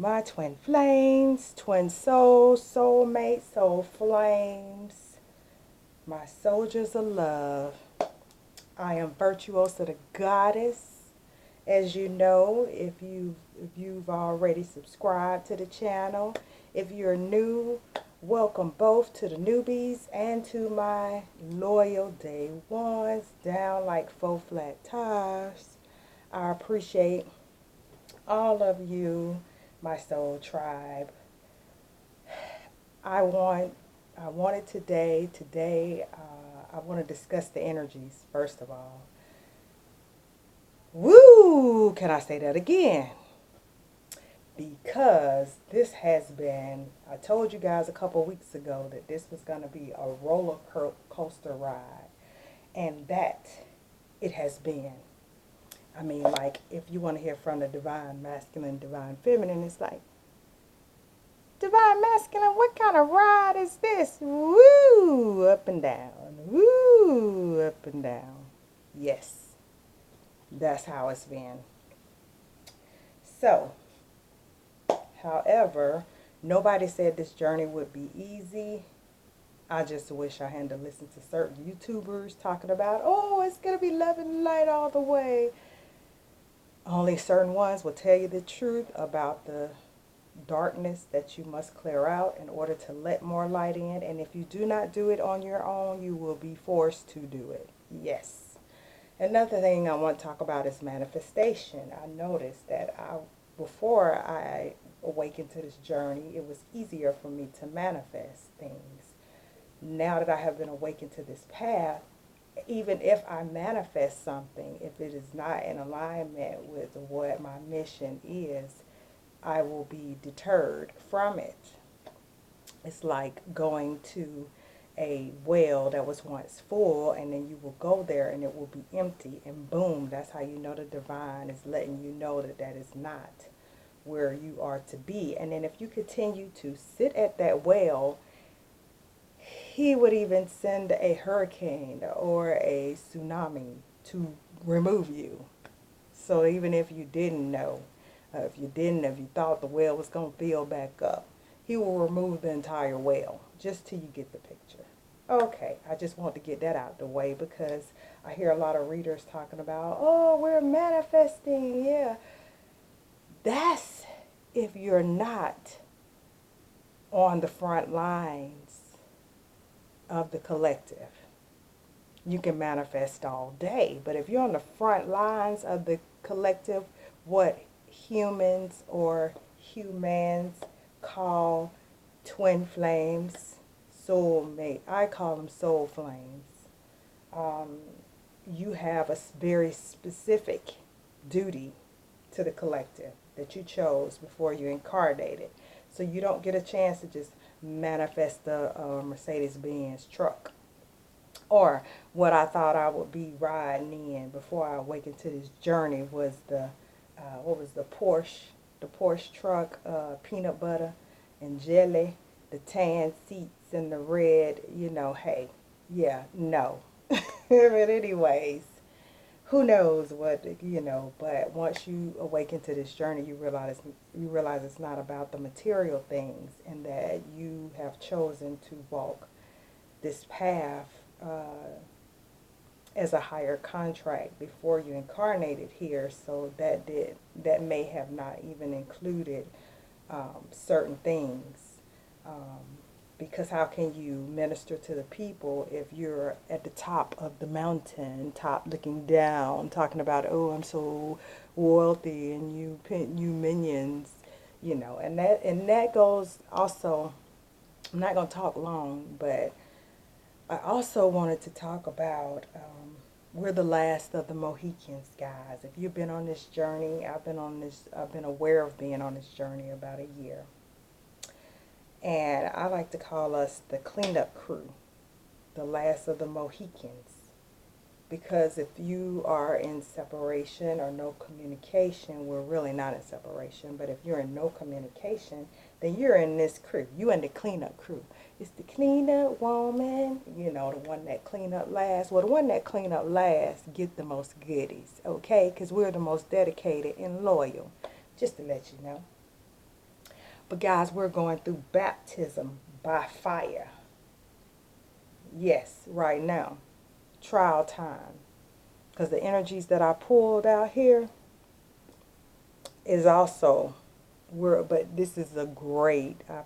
my twin flames, twin souls, soulmates, soul flames, my soldiers of love. I am Virtuosa the Goddess. As you know, if you've already subscribed to the channel, if you're new, welcome both to the newbies and to my loyal day ones, down like four flat tires. I appreciate all of you, my soul tribe. I want I wanted today I want to discuss the energies first of all. Woo! Can I say that again? Because this has been, I told you guys a couple weeks ago that this was going to be a roller coaster ride, and that it has been. I mean, like, if you want to hear from the divine masculine, divine feminine, it's like, divine masculine, what kind of ride is this? Woo! Up and down. Woo! Up and down. Yes, that's how it's been. So, however, nobody said this journey would be easy. I just wish I hadn't to listen to certain YouTubers talking about, oh, it's going to be love and light all the way. Only certain ones will tell you the truth about the darkness that you must clear out in order to let more light in. And if you do not do it on your own, you will be forced to do it. Yes. Another thing I want to talk about is manifestation. I noticed that before I awakened to this journey, it was easier for me to manifest things. Now that I have been awakened to this path, even if I manifest something, if it is not in alignment with what my mission is, I will be deterred from it. It's like going to a well that was once full, and then you will go there and it will be empty, and boom, that's how you know the divine is letting you know that that is not where you are to be. And then if you continue to sit at that well, he would even send a hurricane or a tsunami to remove you. So even if you didn't know, if you thought the well was going to fill back up, he will remove the entire well just till you get the picture. Okay, I just want to get that out the way because I hear a lot of readers talking about, oh, we're manifesting. Yeah, that's if you're not on the front lines of the collective. You can manifest all day, but if you're on the front lines of the collective, what humans or humans call twin flames, soulmate, I call them soul flames. You have a very specific duty to the collective that you chose before you incarnated. So you don't get a chance to just manifest the Mercedes-Benz truck. Or what I thought I would be riding in before I awakened to this journey was the Porsche truck, peanut butter and jelly, the tan seats and the red, hey, yeah, no. But anyways, who knows what, but once you awaken to this journey, you realize it's not about the material things, and that you have chosen to walk this path as a higher contract before you incarnated here. So that may have not even included certain things, because how can you minister to the people if you're at the top of the mountain, top looking down, talking about, oh, I'm so wealthy, and you minions, and that goes also. I'm not going to talk long, but I also wanted to talk about, we're the last of the Mohicans, guys. If you've been on this journey, I've been aware of being on this journey about a year. And I like to call us the cleanup crew, the last of the Mohicans. Because if you are in separation or no communication, we're really not in separation, but if you're in no communication, then you're in this crew. You're in the cleanup crew. It's the cleanup woman, the one that clean up last. Well, the one that clean up last get the most goodies, okay? Because we're the most dedicated and loyal, just to let you know. But guys, we're going through baptism by fire. Yes, right now. Trial time. Because the energies that I pulled out here is also, but this is I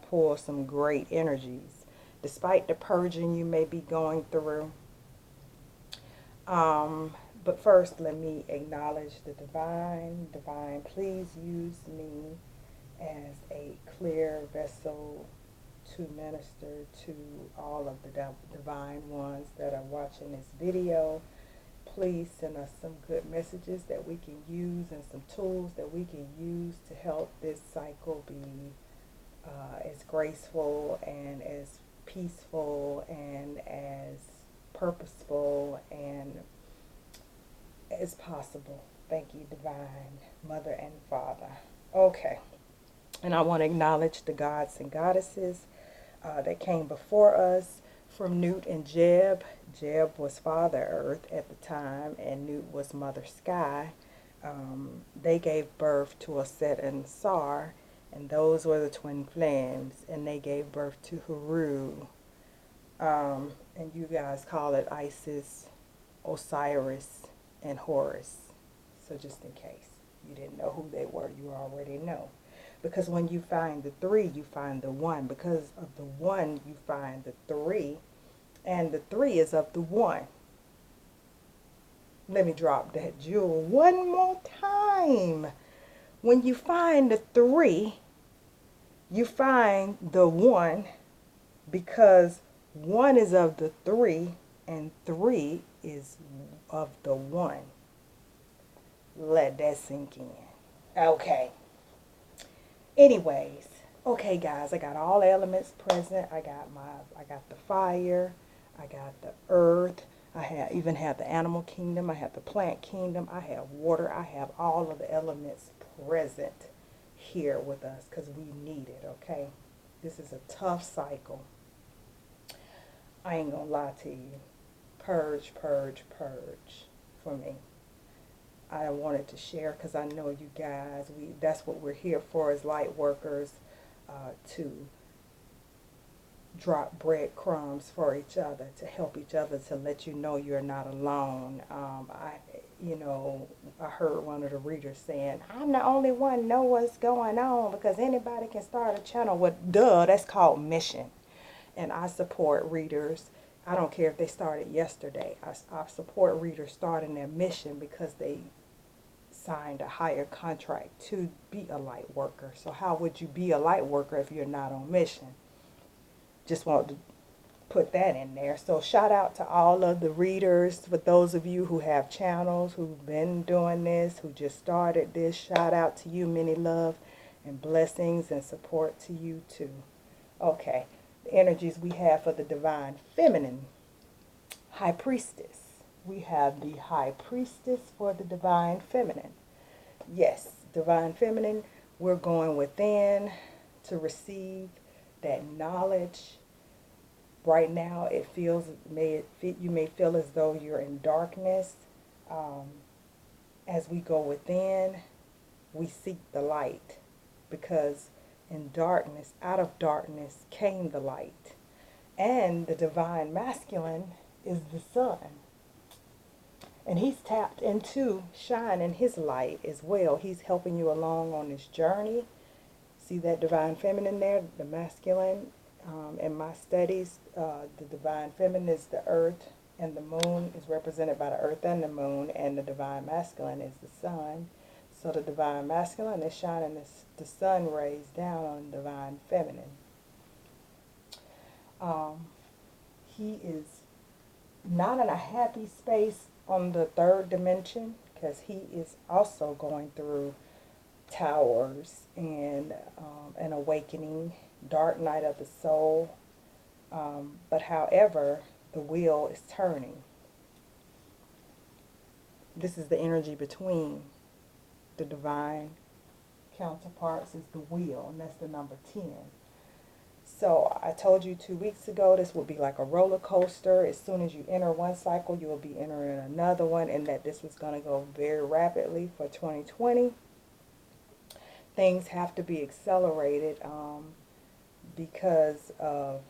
pulled some great energies. Despite the purging you may be going through. But first, let me acknowledge the divine. Divine, please use me as a clear vessel to minister to all of the divine ones that are watching this video. Please send us some good messages that we can use and some tools that we can use to help this cycle be as graceful and as peaceful and as purposeful and as possible. Thank you, Divine Mother and Father. Okay. And I want to acknowledge the gods and goddesses that came before us, from Newt and Jeb. Jeb was Father Earth at the time, and Newt was Mother Sky. They gave birth to Aset and Sar, and those were the twin flames, and they gave birth to Heru. And you guys call it Isis, Osiris, and Horus. So just in case you didn't know who they were, you already know. Because when you find the three, you find the one. Because of the one, you find the three. And the three is of the one. Let me drop that jewel one more time. When you find the three, you find the one, because one is of the three and three is of the one. Let that sink in. Okay. Anyways, okay guys, I got all elements present. I got the fire, I got the earth, even have the animal kingdom, I have the plant kingdom, I have water, I have all of the elements present here with us because we need it, okay? This is a tough cycle. I ain't gonna lie to you. Purge, purge, purge for me. I wanted to share because I know you guys, that's what we're here for as light workers, to drop breadcrumbs for each other, to help each other, to let you know you're not alone. I heard one of the readers saying, I'm the only one know what's going on because anybody can start a channel. Well, duh, that's called mission. And I support readers. I don't care if they started yesterday. I support readers starting their mission because they signed a higher contract to be a light worker. So how would you be a light worker if you're not on mission? Just want to put that in there. So shout out to all of the readers. For those of you who have channels, who've been doing this, who just started this, shout out to you. Many love and blessings and support to you too. Okay. The energies we have for the divine feminine. High priestess. We have the high priestess for the divine feminine. Yes, divine feminine, we're going within to receive that knowledge. Right now, you may feel as though you're in darkness. As we go within, we seek the light, because in darkness, out of darkness came the light. And the divine masculine is the sun. And he's tapped into shining his light as well. He's helping you along on this journey. See that divine feminine there, the masculine. In my studies, the divine feminine is the earth, and the moon is represented by the earth and the moon, and the divine masculine is the sun. So the divine masculine is shining the sun rays down on the divine feminine. He is not in a happy space on the third dimension, because he is also going through towers and an awakening, dark night of the soul. But however, the wheel is turning. This is the energy between the divine counterparts, is the wheel, and that's the number 10. So I told you 2 weeks ago this will be like a roller coaster. As soon as you enter one cycle, you will be entering another one, and that this was going to go very rapidly for 2020. things have to be accelerated because of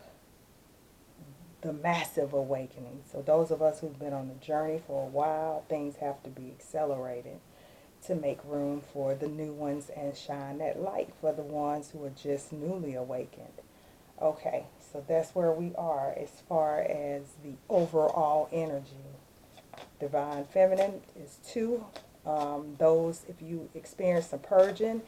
the massive awakening. So those of us who've been on the journey for a while, things have to be accelerated to make room for the new ones and shine that light for the ones who are just newly awakened. Okay, so that's where we are as far as the overall energy. Divine Feminine is 2. Those, if you experience some purging,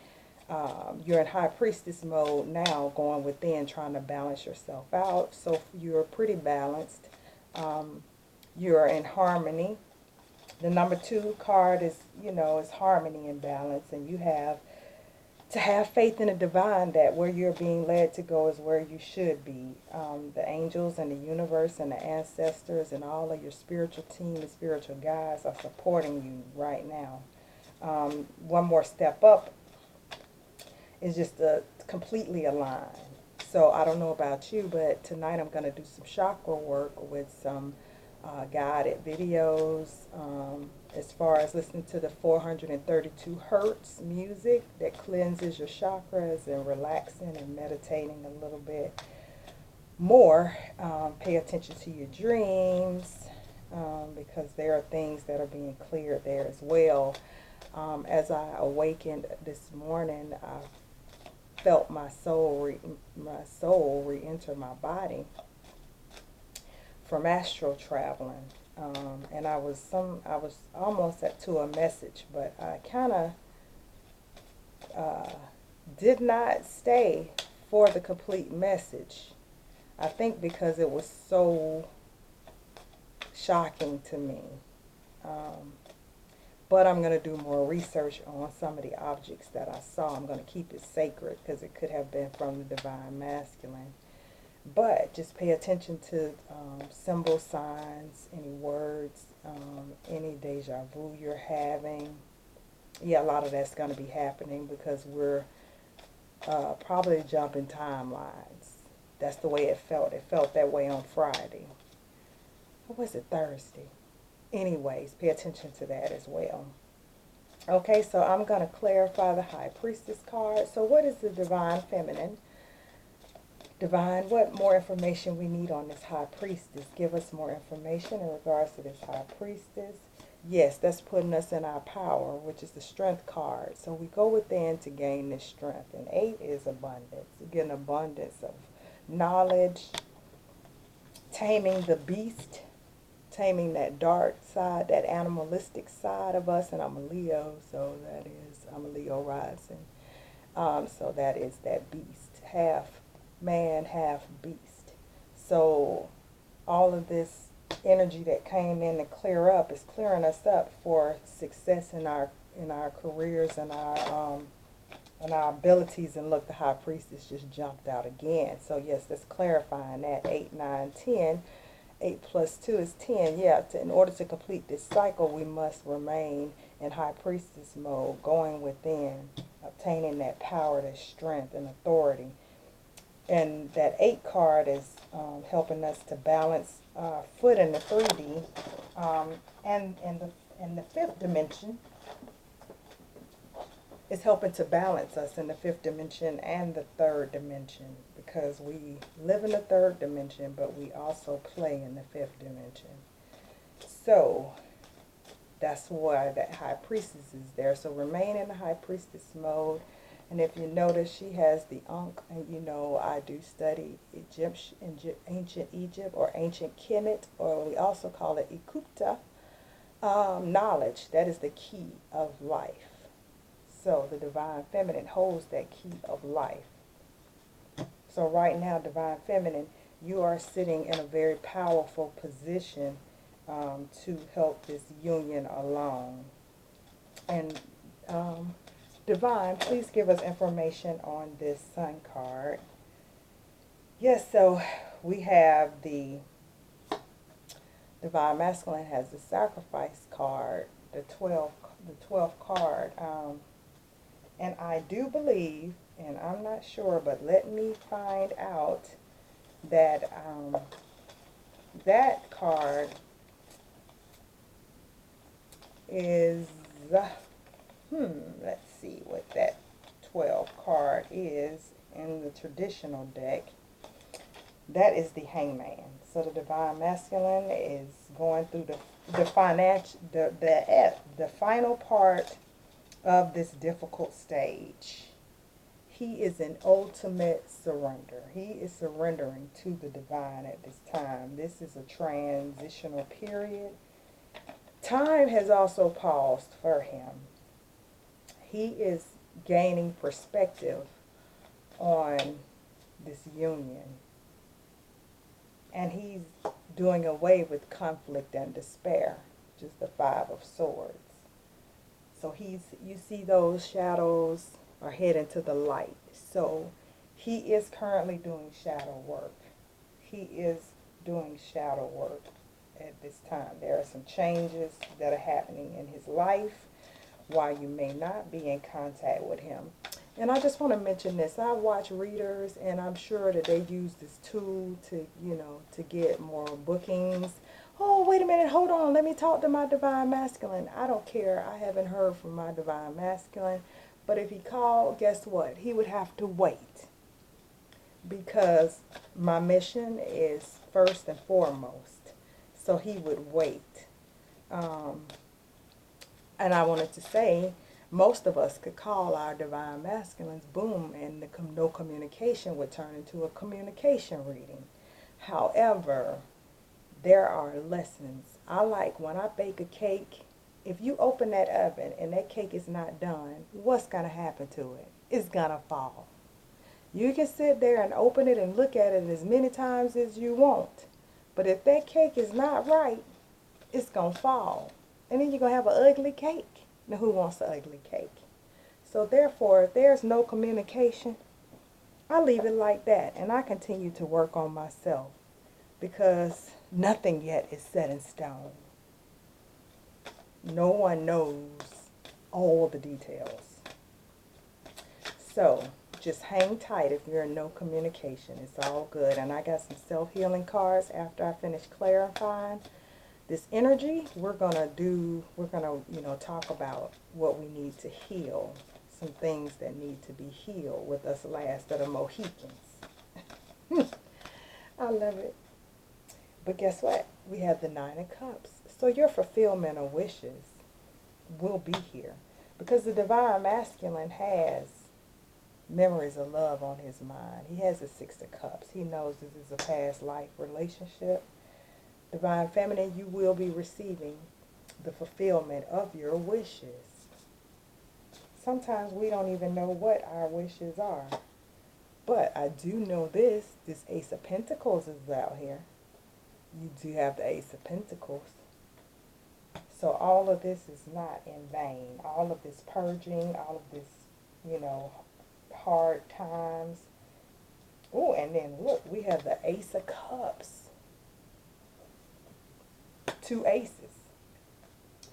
you're in High Priestess mode now, going within, trying to balance yourself out. So you're pretty balanced. You're in harmony. The number 2 card is, is harmony and balance. And you have to have faith in the divine that where you're being led to go is where you should be. The angels and the universe and the ancestors and all of your spiritual team and spiritual guides are supporting you right now. One more step up is just to completely align. So I don't know about you, but tonight I'm going to do some chakra work with some guided videos, as far as listening to the 432 hertz music that cleanses your chakras, and relaxing and meditating a little bit more. Pay attention to your dreams, because there are things that are being cleared there as well. As I awakened this morning, I felt my soul re-enter my body from astral traveling, and I was almost to a message, but I kind of did not stay for the complete message. I think because it was so shocking to me. But I'm going to do more research on some of the objects that I saw. I'm going to keep it sacred because it could have been from the divine masculine. But just pay attention to symbol signs, any words, any deja vu you're having. Yeah, a lot of that's going to be happening because we're probably jumping timelines. That's the way it felt. It felt that way on Friday. Or was it Thursday? Anyways, pay attention to that as well. Okay, so I'm going to clarify the High Priestess card. So what is the Divine Feminine? Divine, what more information we need on this High Priestess? Give us more information in regards to this High Priestess. Yes, that's putting us in our power, which is the Strength card. So we go within to gain this strength. And 8 is abundance. You get an abundance of knowledge, taming the beast, taming that dark side, that animalistic side of us. And I'm a Leo, so I'm a Leo rising. So that is that beast, half man, half beast. So all of this energy that came in to clear up is clearing us up for success in our careers and our abilities. And look, the High Priestess just jumped out again. So yes, that's clarifying that. 8, 9, 10. 8 plus 2 is 10. Yeah, in order to complete this cycle, we must remain in High Priestess mode, going within, obtaining that power, that strength and authority. And that 8 card is helping us to balance our foot in the 3D, and in the 5th dimension. It's helping to balance us in the 5th dimension and the 3rd dimension, because we live in the 3rd dimension, but we also play in the 5th dimension. So that's why that High Priestess is there. So remain in the High Priestess mode. And if you notice, she has the Ankh, and I do study ancient Egypt or ancient Kemet, or we also call it Ikupta, knowledge. That is the key of life. So the Divine Feminine holds that key of life. So right now, Divine Feminine, you are sitting in a very powerful position to help this union along. And Divine, please give us information on this Sun card. Yes, so we have the Divine Masculine has the Sacrifice card, the 12th card. And I do believe, and I'm not sure, but let me find out that that card is, let's see what that 12 card is in the traditional deck. That is the Hangman. So the Divine Masculine is going through the final part of this difficult stage. He is in ultimate surrender. He is surrendering to the divine at this time. This is a transitional period. Time has also paused for him. He is gaining perspective on this union. And he's doing away with conflict and despair, which is the Five of Swords. So you see those shadows are heading to the light. So he is currently doing shadow work. He is doing shadow work at this time. There are some changes that are happening in his life while you may not be in contact with him. And I just want to mention this. I watch readers, and I'm sure that they use this tool to, to get more bookings. Oh, wait a minute, hold on, let me talk to my Divine Masculine. I don't care. I haven't heard from my Divine Masculine. But if he called, guess what? He would have to wait. Because my mission is first and foremost. So he would wait. And I wanted to say, most of us could call our Divine Masculines, boom, and no communication would turn into a communication reading. However, there are lessons. I like when I bake a cake, if you open that oven and that cake is not done, what's going to happen to it? It's going to fall. You can sit there and open it and look at it as many times as you want. But if that cake is not right, it's going to fall. And then you're going to have an ugly cake. Now, who wants an ugly cake? So therefore, if there's no communication, I leave it like that. And I continue to work on myself. Because nothing yet is set in stone. No one knows all the details. So, just hang tight if you're in no communication. It's all good. And I got some self-healing cards after I finish clarifying this energy. We're gonna talk about what we need to heal. Some things that need to be healed with us last of the Mohicans. I love it. But guess what? We have the Nine of Cups. So your fulfillment of wishes will be here. Because the Divine Masculine has memories of love on his mind. He has the Six of Cups. He knows this is a past life relationship. Divine Feminine, you will be receiving the fulfillment of your wishes. Sometimes we don't even know what our wishes are. But I do know this Ace of Pentacles is out here. You do have the Ace of Pentacles. So all of this is not in vain. All of this purging, all of this, hard times. Oh, and then look, we have the Ace of Cups. Two aces.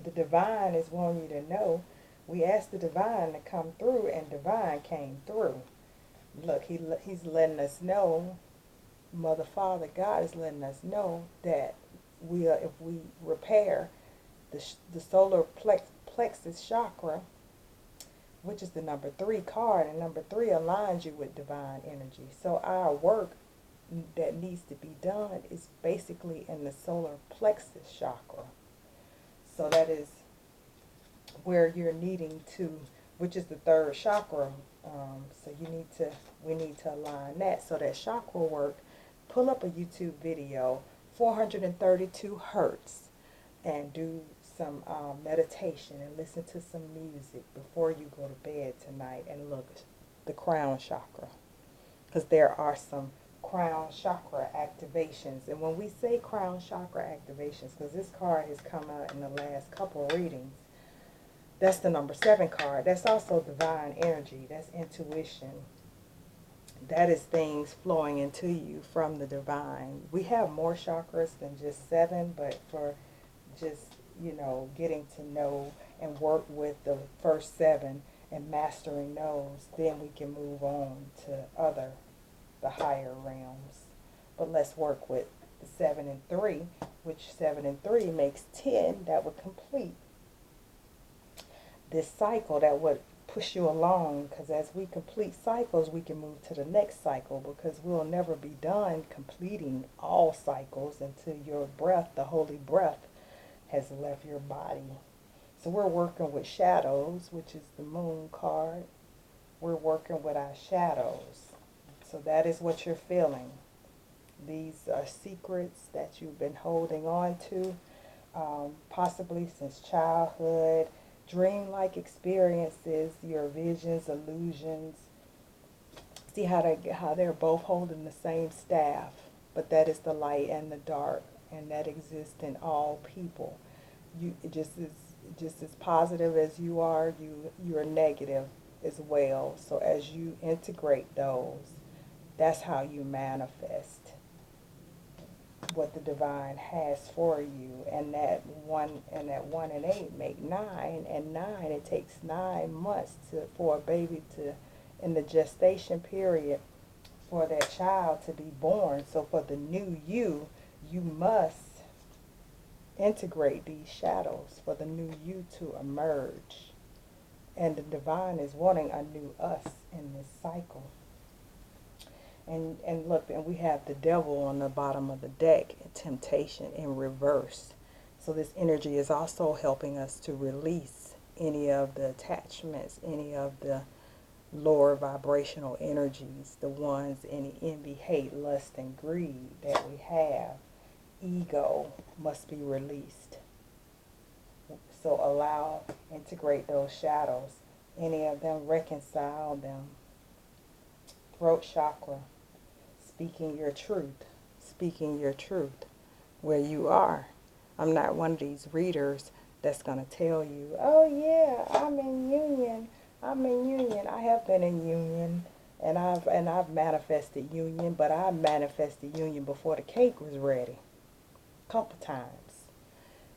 The Divine is wanting you to know. We asked the Divine to come through, and Divine came through. Look, he's letting us know. Mother, Father, God is letting us know that if we repair the solar plexus chakra, which is the number 3 card, and number 3 aligns you with divine energy. So our work that needs to be done is basically in the solar plexus chakra. So that is where you're needing to, which is the 3rd chakra. So we need to align that. So that chakra work, pull up a YouTube video, 432 hertz, and do some meditation and listen to some music before you go to bed tonight, and look the crown chakra, because there are some crown chakra activations. And when we say crown chakra activations, because this card has come out in the last couple of readings, that's the number 7 card. That's also divine energy. That's intuition. That is things flowing into you from the divine. We have more chakras than just 7, but for just, getting to know and work with the first 7 and mastering those, then we can move on to the higher realms. But let's work with the 7 and 3, which 7 and 3 makes 10. That would complete this cycle, that would push you along, because as we complete cycles, we can move to the next cycle, because we'll never be done completing all cycles until your breath, the holy breath, has left your body. So we're working with shadows, which is the moon card. We're working with our shadows. So that is what you're feeling. These are secrets that you've been holding on to, possibly since childhood, dreamlike experiences, your visions, illusions. See how they're both holding the same staff, but that is the light and the dark, and that exists in all people. You just as positive as you're negative as well. So as you integrate those, that's how you manifest what the divine has for you. And that one and 8 make 9, and 9, it takes 9 months for a baby to, in the gestation period, for that child to be born. So for the new you must integrate these shadows for the new you to emerge. And the divine is wanting a new us in this cycle. And look, and we have the devil on the bottom of the deck, temptation in reverse. So this energy is also helping us to release any of the attachments, any of the lower vibrational energies, the ones, any envy, hate, lust, and greed that we have. Ego must be released. So integrate those shadows. Any of them, reconcile them. Throat chakra, speaking your truth where you are. I'm not one of these readers that's going to tell you, oh yeah, I'm in union. I have been in union, and I've manifested union, but I manifested union before the cake was ready. A couple times.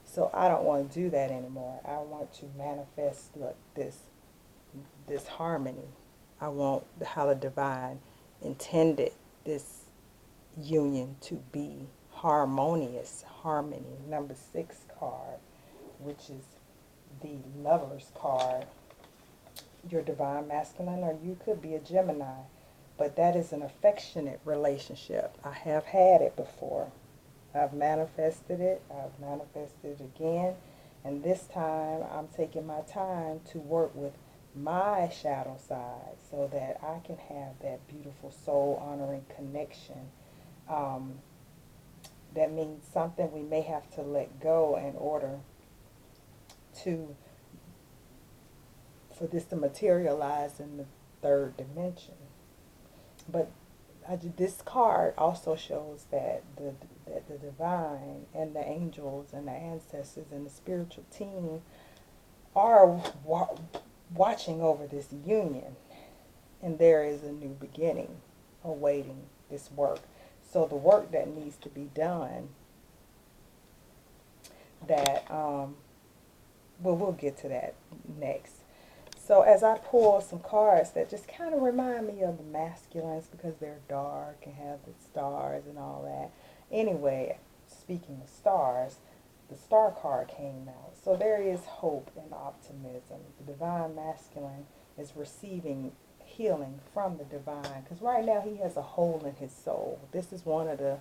So I don't want to do that anymore. I want to manifest, look, this harmony. I want how the divine intended this union to be harmonious. Harmony. Number 6 card, which is the Lover's card. Your divine masculine, or you could be a Gemini, but that is an affectionate relationship. I have had it before. I've manifested it. I've manifested it again. And this time I'm taking my time to work with my shadow side so that I can have that beautiful soul honoring connection. That means something we may have to let go in order for this to materialize in the 3rd dimension. But this card also shows that the divine and the angels and the ancestors and the spiritual team are watching over this union, and there is a new beginning awaiting this work. So the work that needs to be done, that we'll get to that next. So as I pull some cards that just kind of remind me of the masculines, because they're dark and have the stars and all that. Anyway, speaking of stars, the star card came out. So there is hope and optimism. The divine masculine is receiving healing from the divine, because right now he has a hole in his soul. This is one of the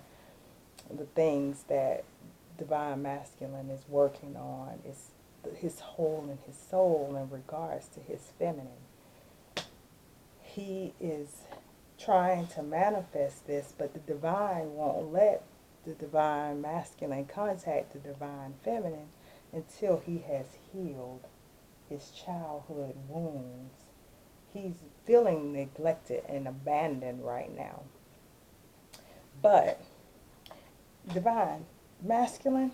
things that divine masculine is working on, is his hole in his soul in regards to his feminine. He is trying to manifest this, but the divine won't let the divine masculine contact the divine feminine until he has healed his childhood wounds. He's feeling neglected and abandoned right now. But divine masculine,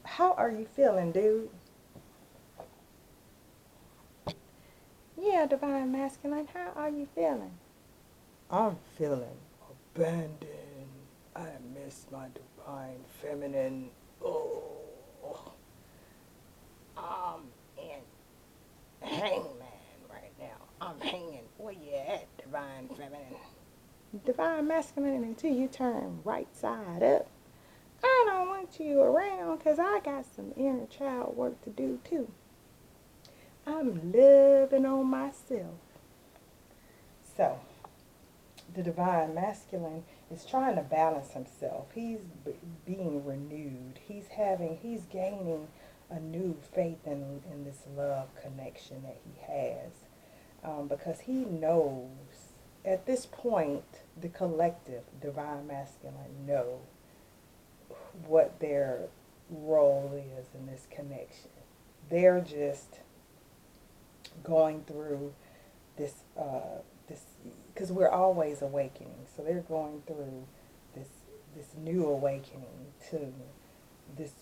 how are you feeling, dude? Yeah, divine masculine, how are you feeling? I'm feeling abandoned. I miss my divine feminine. Oh, I'm in hangman right now. I'm hanging. Where you at, divine feminine? Divine masculine, until you turn right side up. I don't want you around because I got some inner child work to do too. I'm loving on myself. So, the divine masculine is trying to balance himself. He's being renewed. He's gaining a new faith in this love connection that he has. Because he knows, at this point, the collective divine masculine know what their role is in this connection. They're just going through this because we're always awakening. So they're going through this this new awakening to this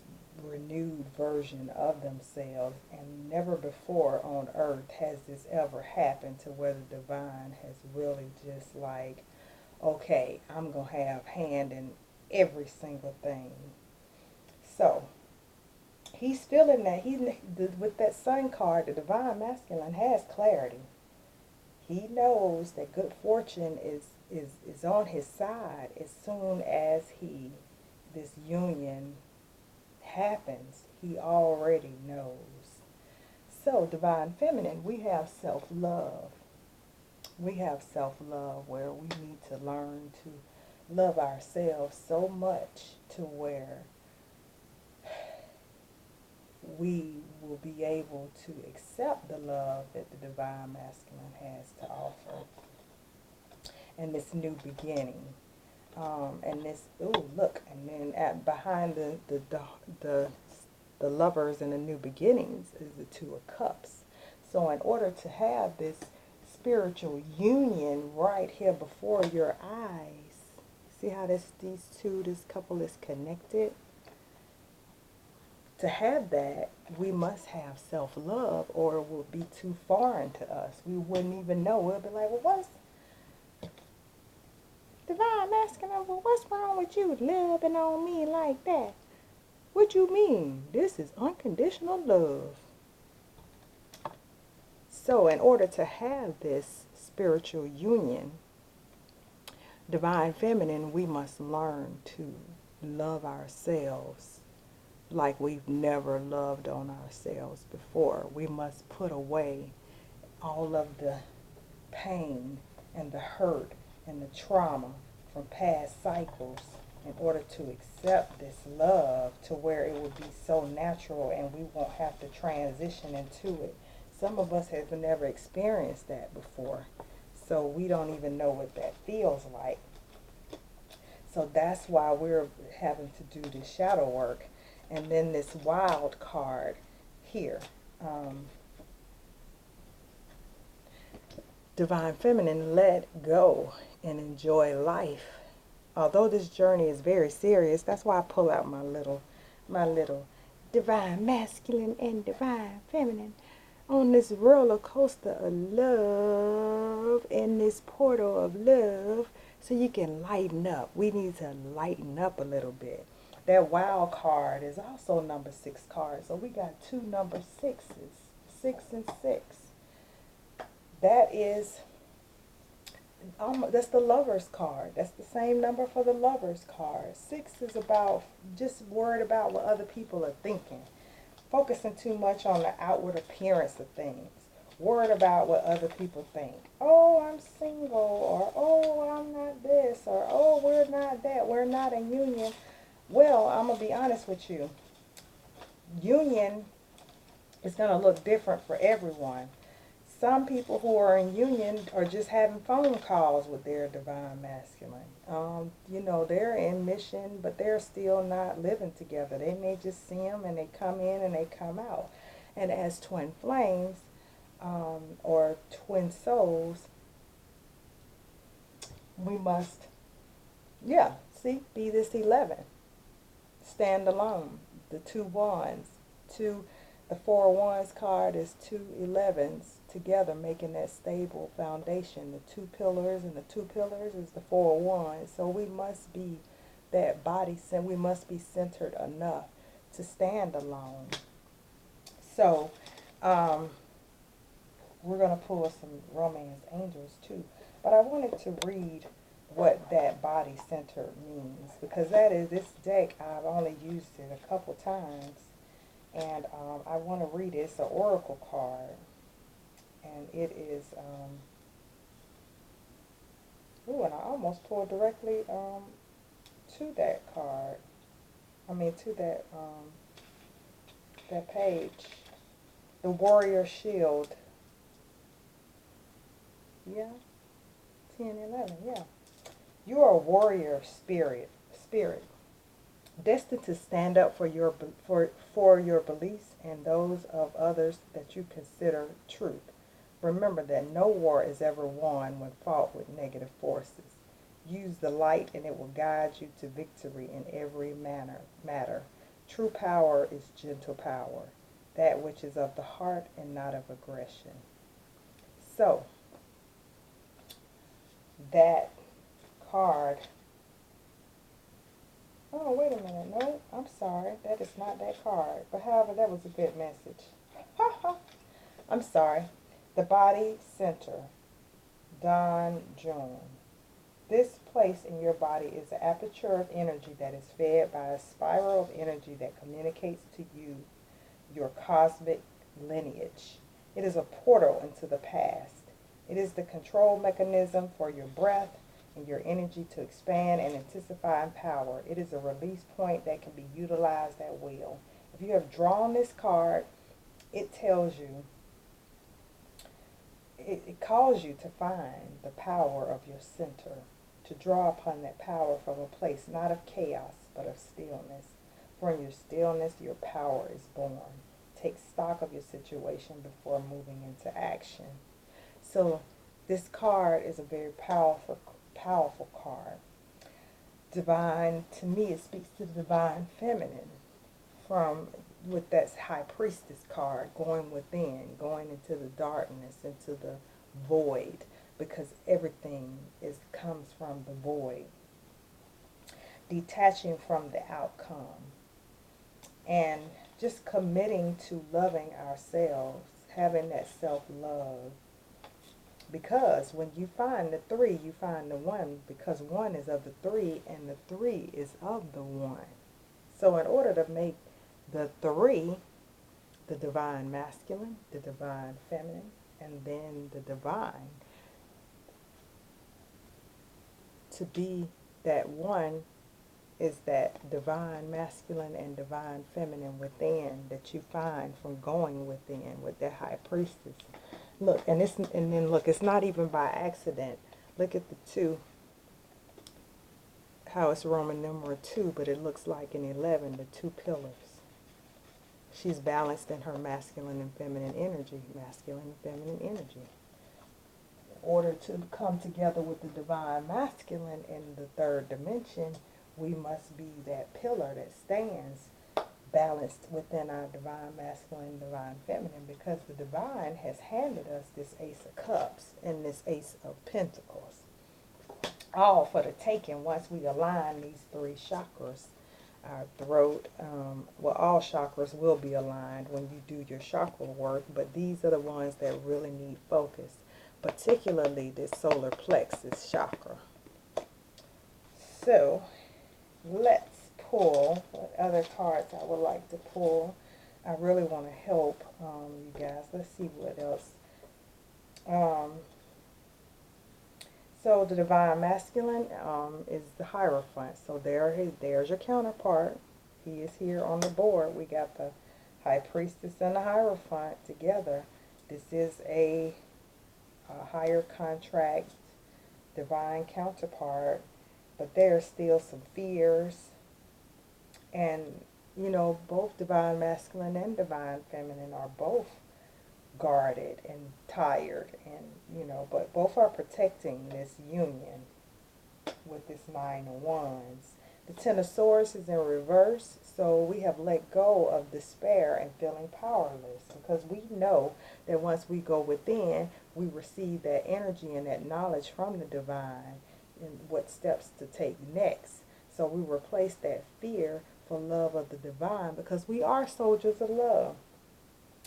renewed version of themselves, and never before on earth has this ever happened to where the divine has really just like, okay, I'm gonna have hand in every single thing. So he's feeling that with that sun card, the divine masculine has clarity. He knows that good fortune is on his side as soon as this union happens. He already knows. So, divine feminine, we have self-love. We have self-love where we need to learn to love ourselves so much to where we will be able to accept the love that the divine masculine has to offer and this new beginning. And this, ooh, look, and then behind the lovers and the new beginnings is the Two of Cups. So in order to have this spiritual union right here before your eyes, see how this couple is connected? To have that, we must have self-love, or it will be too foreign to us. We wouldn't even know. We'll be like, well, what's divine masculine? Well, what's wrong with you loving on me like that? What you mean? This is unconditional love. So in order to have this spiritual union, divine feminine, we must learn to love ourselves like we've never loved on ourselves before. We must put away all of the pain and the hurt and the trauma from past cycles in order to accept this love to where it would be so natural and we won't have to transition into it. Some of us have never experienced that before, so we don't even know what that feels like. So that's why we're having to do this shadow work. And then this wild card here. Divine feminine, let go and enjoy life. Although this journey is very serious, that's why I pull out my little divine masculine and divine feminine on this roller coaster of love and this portal of love so you can lighten up. We need to lighten up a little bit. That wild card is also number 6 card. So we got 2 number 6s, 6 and 6. That is, that's the lover's card. That's the same number for the lover's card. 6 is about just worried about what other people are thinking. Focusing too much on the outward appearance of things. Worried about what other people think. Oh, I'm single, or oh, I'm not this, or oh, we're not that, we're not in union. Well, I'm going to be honest with you. Union is going to look different for everyone. Some people who are in union are just having phone calls with their divine masculine. They're in mission, but they're still not living together. They may just see them and they come in and they come out. And as twin flames or twin souls, we must, be this 11. Stand alone. The 2 wands. The 4 wands card is 2 11s together, making that stable foundation. The 2 pillars, and the 2 pillars is the 4 wands. So we must be that body, we must be centered enough to stand alone. So we're going to pull some romance angels too. But I wanted to read what that body center means, because this deck, I've only used it a couple times, and I want to read it. It's an oracle card. And it is, ooh, and I almost pulled directly to that card. I mean, to that, that page. The Warrior Shield. Yeah, 10, 11, yeah. You are a warrior spirit, destined to stand up for for your beliefs and those of others that you consider truth. Remember that no war is ever won when fought with negative forces. Use the light and it will guide you to victory in every matter. True power is gentle power, that which is of the heart and not of aggression. So, that card. Oh, wait a minute. No, I'm sorry. That is not that card. But however, that was a good message. I'm sorry. The body center. Don June. This place in your body is an aperture of energy that is fed by a spiral of energy that communicates to you your cosmic lineage. It is a portal into the past. It is the control mechanism for your breath and your energy to expand and intensify in power. It is a release point that can be utilized at will. If you have drawn this card, it tells you, it calls you to find the power of your center, to draw upon that power from a place not of chaos, but of stillness. For in your stillness, your power is born. Take stock of your situation before moving into action. So this card is a very powerful card. Divine, to me, it speaks to the divine feminine from with that high priestess card, going within, going into the darkness, into the void, because everything comes from the void. Detaching from the outcome and just committing to loving ourselves, having that self-love. Because when you find the three, you find the one, because one is of the three and the three is of the one. So in order to make the three, the divine masculine, the divine feminine, and then the divine, to be that one is that divine masculine and divine feminine within that you find from going within with that high priestess. Look, and then look, it's not even by accident. Look at the two, how it's Roman numeral 2, but it looks like an 11, the two pillars. She's balanced in her masculine and feminine energy, masculine and feminine energy. In order to come together with the divine masculine in the third dimension, we must be that pillar that stands balanced within our divine masculine, divine feminine, because the divine has handed us this Ace of Cups and this Ace of Pentacles. All for the taking once we align these three chakras. Our throat, well, all chakras will be aligned when you do your chakra work, but these are the ones that really need focus, particularly this solar plexus chakra. So, let's pull what other cards I would like to pull. I really want to help you guys. Let's see what else. So the divine masculine is the Hierophant. So there's your counterpart. He is here on the board. We got the High Priestess and the Hierophant together. This is a higher contract, divine counterpart, but there's still some fears. And, you know, both divine masculine and divine feminine are both guarded and tired, and you know, but both are protecting this union with this Nine of Wands. The Ten of Swords is in reverse, so we have let go of despair and feeling powerless, because we know that once we go within, we receive that energy and that knowledge from the divine and what steps to take next. So we replace that fear for love of the divine, because we are soldiers of love.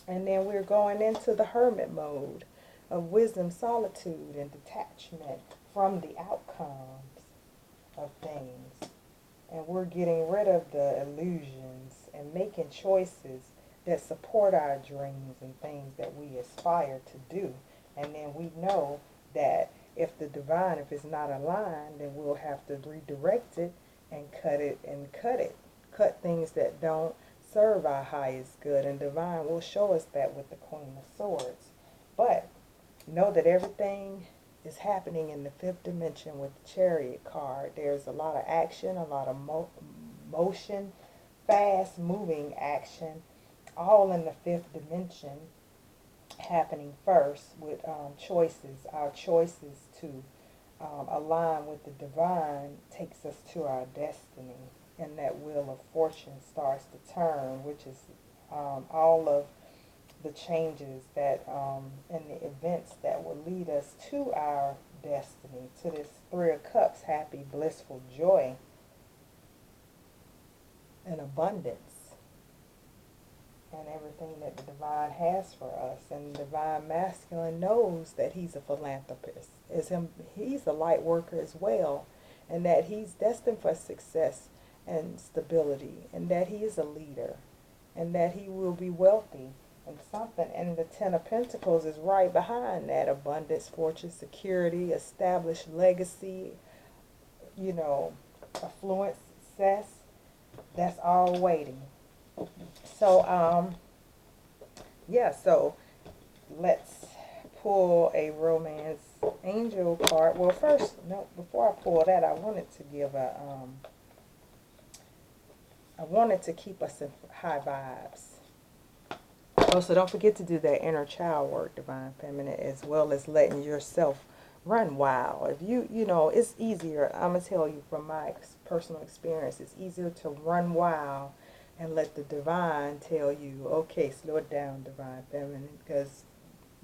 And then we're going into the hermit mode of wisdom, solitude, and detachment from the outcomes of things. And we're getting rid of the illusions and making choices that support our dreams and things that we aspire to do. And then we know that if the divine, if it's not aligned, then we'll have to redirect it and cut it and cut it. Cut things that don't serve our highest good. And divine will show us that with the Queen of Swords. But know that everything is happening in the fifth dimension with the Chariot card. There's a lot of action, a lot of motion, fast moving action, all in the fifth dimension happening first with choices. Our choices to align with the divine takes us to our destiny, and that wheel of fortune starts to turn, which is all of the changes that and the events that will lead us to our destiny, to this Three of Cups, happy, blissful joy and abundance, and everything that the divine has for us. And the divine masculine knows that he's a philanthropist. He's a light worker as well, and that he's destined for success and stability, and that he is a leader, and that he will be wealthy and something. And the Ten of Pentacles is right behind that: abundance, fortune, security, established legacy, affluence, success. That's all waiting. So yeah, so let's pull a romance angel card. Well, first, no, before I pull that, I wanted to give I wanted to keep us in high vibes. Oh, so don't forget to do that inner child work, Divine Feminine, as well as letting yourself run wild. If it's easier, I'm going to tell you from my personal experience, it's easier to run wild and let the divine tell you, okay, slow it down, Divine Feminine, because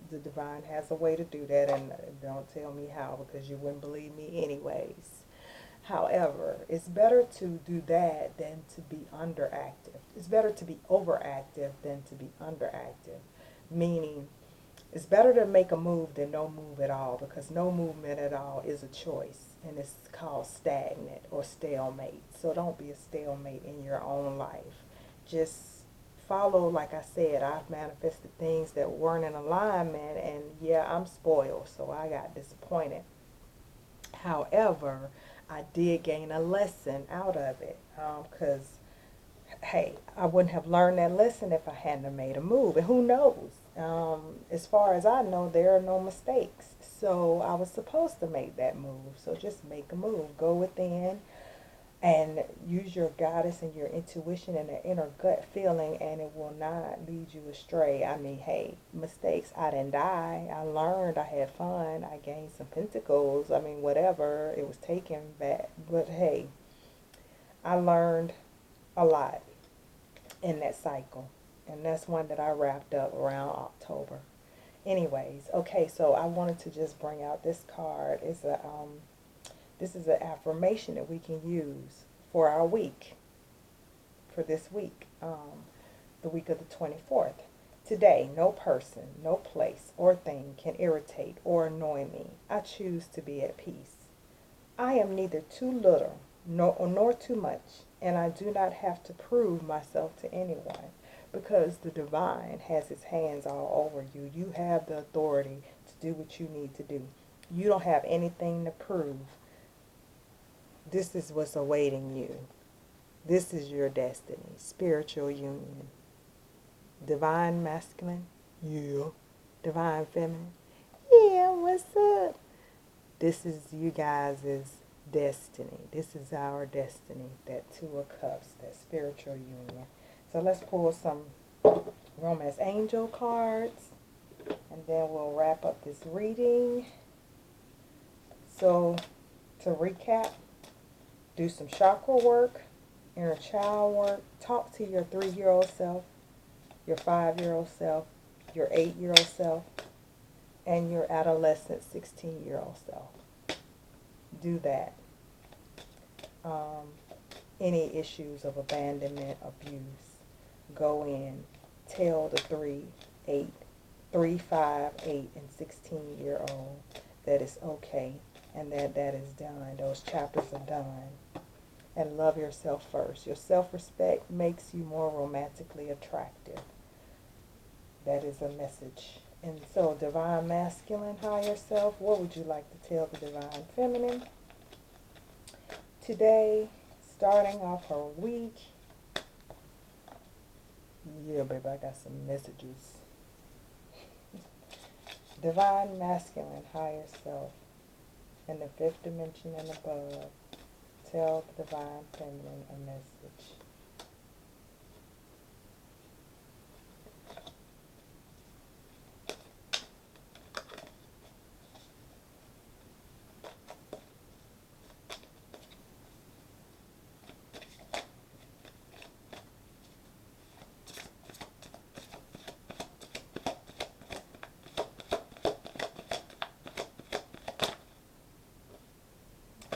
the divine has a way to do that, and don't tell me how, because you wouldn't believe me anyways. However, it's better to do that than to be underactive. It's better to be overactive than to be underactive. Meaning, it's better to make a move than no move at all, because no movement at all is a choice, and it's called stagnant or stalemate. So don't be a stalemate in your own life. Just follow, like I said, I've manifested things that weren't in alignment, and yeah, I'm spoiled, so I got disappointed. However, I did gain a lesson out of it, because, hey, I wouldn't have learned that lesson if I hadn't have made a move. And who knows? As far as I know, there are no mistakes. So I was supposed to make that move. So just make a move. Go within and use your goddess and your intuition and the inner gut feeling, and it will not lead you astray. I mean, hey, mistakes. I didn't die. I learned. I had fun. I gained some pentacles. I mean, whatever. It was taken back. But hey, I learned a lot in that cycle. And that's one that I wrapped up around October. Anyways, okay, so I wanted to just bring out this card. This is an affirmation that we can use for our week, for this week, the week of the 24th. Today, no person, no place, or thing can irritate or annoy me. I choose to be at peace. I am neither too little nor too much, and I do not have to prove myself to anyone, because the divine has his hands all over you. You have the authority to do what you need to do. You don't have anything to prove. This is what's awaiting you. This is your destiny. Spiritual union. Divine masculine. Yeah. Divine feminine. Yeah, what's up? This is you guys' destiny. This is our destiny. That Two of Cups. That spiritual union. So let's pull some romance angel cards, and then we'll wrap up this reading. So to recap, do some chakra work, inner child work, talk to your 3-year-old self, your 5-year-old self, your 8-year-old self, and your adolescent 16-year-old self. Do that. Any issues of abandonment, abuse, go in, tell the 3, 5, 8, and 16-year-old that it's okay, and that is done. Those chapters are done. And love yourself first. Your self-respect makes you more romantically attractive. That is a message. And so, divine masculine, higher self, what would you like to tell the divine feminine today, starting off her week? Yeah, baby, I got some messages. Divine masculine, higher self, in the fifth dimension and above, tell the divine feminine a message.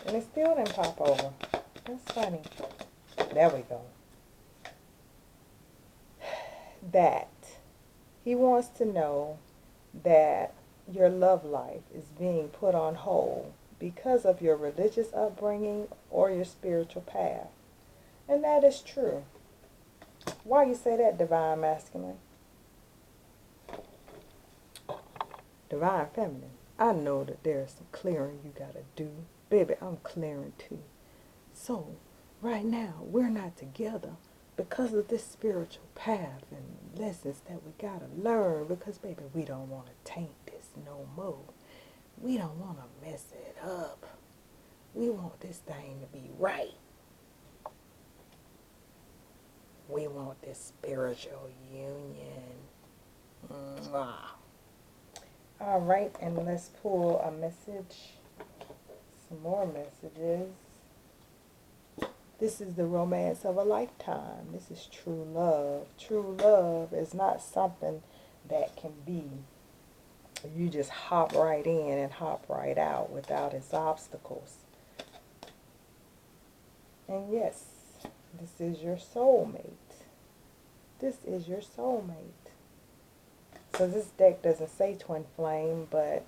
And it still didn't pop over. That's funny. There we go. That he wants to know that your love life is being put on hold because of your religious upbringing or your spiritual path. And that is true. Why you say that, divine masculine? Divine feminine. I know that there's some clearing you gotta do. Baby, I'm clearing too. So, right now, we're not together because of this spiritual path and lessons that we gotta learn because, baby, we don't want to taint this no more. We don't want to mess it up. We want this thing to be right. We want this spiritual union. Mwah. All right, and let's pull a message. Some more messages. This is the romance of a lifetime. This is true love. True love is not something that can be, you just hop right in and hop right out without its obstacles. And yes, this is your soulmate. This is your soulmate. So this deck doesn't say twin flame, but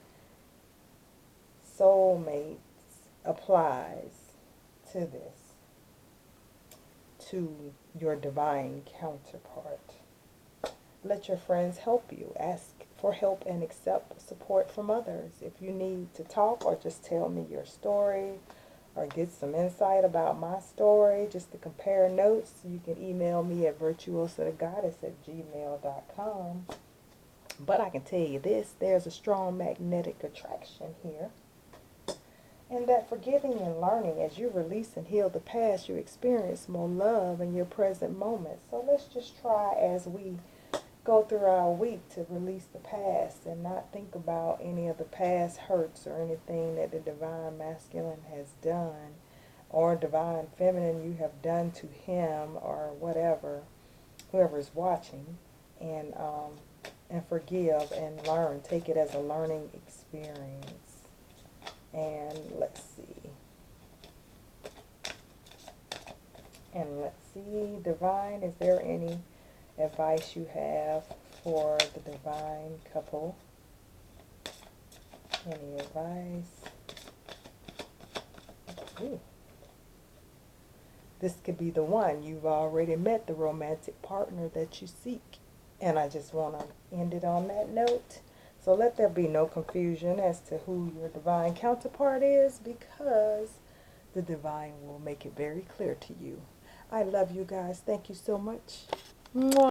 soulmates applies to this, to your divine counterpart. Let your friends help you. Ask for help and accept support from others. If you need to talk or just tell me your story or get some insight about my story, just to compare notes, you can email me at virtuosathegoddess@gmail.com. But I can tell you this, there's a strong magnetic attraction here. And that forgiving and learning, as you release and heal the past, you experience more love in your present moment. So let's just try as we go through our week to release the past and not think about any of the past hurts or anything that the divine masculine has done or divine feminine you have done to him or whatever, whoever's watching, and forgive and learn. Take it as a learning experience. And let's see. Divine, is there any advice you have for the divine couple? Any advice? Ooh. This could be the one. You've already met the romantic partner that you seek. And I just want to end it on that note. So let there be no confusion as to who your divine counterpart is, because the divine will make it very clear to you. I love you guys. Thank you so much. Mwah.